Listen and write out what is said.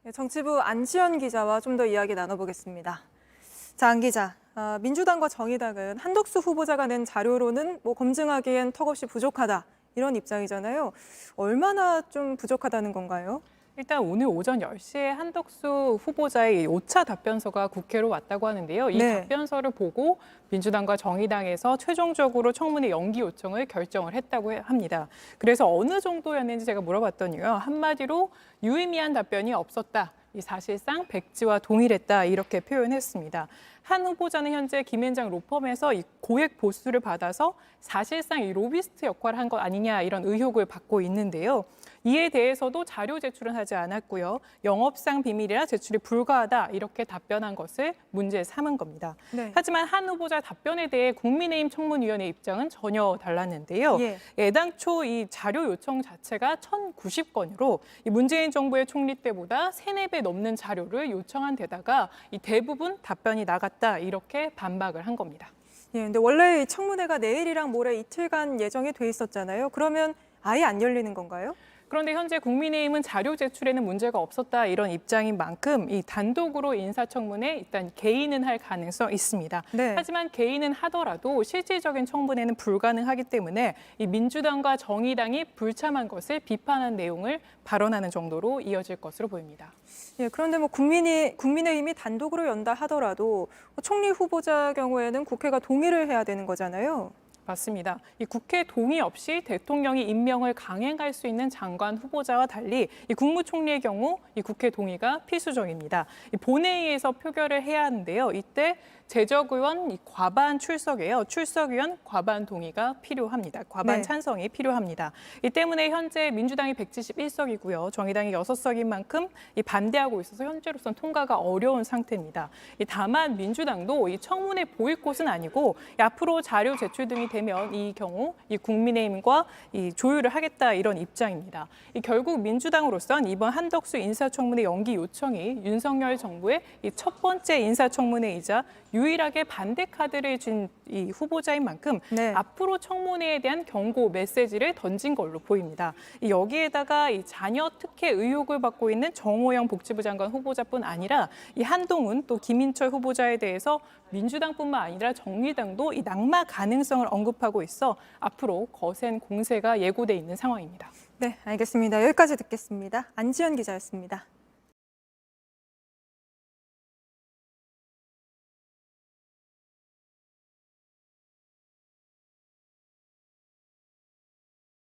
네, 정치부 안지연 기자와 좀 더 이야기 나눠보겠습니다. 자, 안 기자, 민주당과 정의당은 한덕수 후보자가 낸 자료로는 검증하기엔 턱없이 부족하다, 이런 입장이잖아요. 얼마나 좀 부족하다는 건가요? 일단 오늘 오전 10시에 한덕수 후보자의 5차 답변서가 국회로 왔다고 하는데요. 이 네. 답변서를 보고 민주당과 정의당에서 최종적으로 청문회 연기 요청을 결정을 했다고 합니다. 그래서 어느 정도였는지 제가 물어봤더니요. 한마디로 유의미한 답변이 없었다. 이 사실상 백지와 동일했다, 이렇게 표현했습니다. 한 후보자는 현재 김앤장 로펌에서 이 고액 보수를 받아서 사실상 이 로비스트 역할을 한 것 아니냐, 이런 의혹을 받고 있는데요. 이에 대해서도 자료 제출은 하지 않았고요. 영업상 비밀이라 제출이 불가하다, 이렇게 답변한 것을 문제 삼은 겁니다. 네. 하지만 한 후보자 답변에 대해 국민의힘 청문위원회 입장은 전혀 달랐는데요. 예. 애당초 이 자료 요청 자체가 1,090건으로 이 문재인 정부의 총리 때보다 3, 4배 넘는 자료를 요청한 데다가 이 대부분 답변이 나갔다, 이렇게 반박을 한 겁니다. 예, 근데 원래 이 청문회가 내일이랑 모레 이틀간 예정이 돼 있었잖아요. 그러면 아예 안 열리는 건가요? 그런데 현재 국민의힘은 자료 제출에는 문제가 없었다, 이런 입장인 만큼 이 단독으로 인사청문회 일단 개인은 할 가능성이 있습니다. 네. 하지만 개인은 하더라도 실질적인 청문회는 불가능하기 때문에 이 민주당과 정의당이 불참한 것을 비판한 내용을 발언하는 정도로 이어질 것으로 보입니다. 예, 그런데 국민의힘이 단독으로 연다 하더라도 총리 후보자 경우에는 국회가 동의를 해야 되는 거잖아요. 맞습니다. 이 국회 동의 없이 대통령이 임명을 강행할 수 있는 장관 후보자와 달리 이 국무총리의 경우 이 국회 동의가 필수적입니다. 이 본회의에서 표결을 해야 하는데요. 이때 재적의원 과반 출석이에요. 출석의원 과반 동의가 필요합니다. 과반 네. 찬성이 필요합니다. 이 때문에 현재 민주당이 171석이고요. 정의당이 6석인 만큼 이 반대하고 있어서 현재로선 통과가 어려운 상태입니다. 다만 민주당도 이 청문회 보일 곳은 아니고 앞으로 자료 제출 등이 되면 이 경우 이 국민의힘과 이 조율을 하겠다, 이런 입장입니다. 결국 민주당으로선 이번 한덕수 인사청문회 연기 요청이 윤석열 정부의 이 첫 번째 인사청문회이자 유일하게 반대 카드를 쥔 이 후보자인 만큼 네. 앞으로 청문회에 대한 경고 메시지를 던진 걸로 보입니다. 여기에다가 이 자녀 특혜 의혹을 받고 있는 정호영 복지부 장관 후보자뿐 아니라 이 한동훈 또 김인철 후보자에 대해서 민주당뿐만 아니라 정의당도 이 낙마 가능성을 언급하고 있어 앞으로 거센 공세가 예고돼 있는 상황입니다. 네, 알겠습니다. 여기까지 듣겠습니다. 안지연 기자였습니다.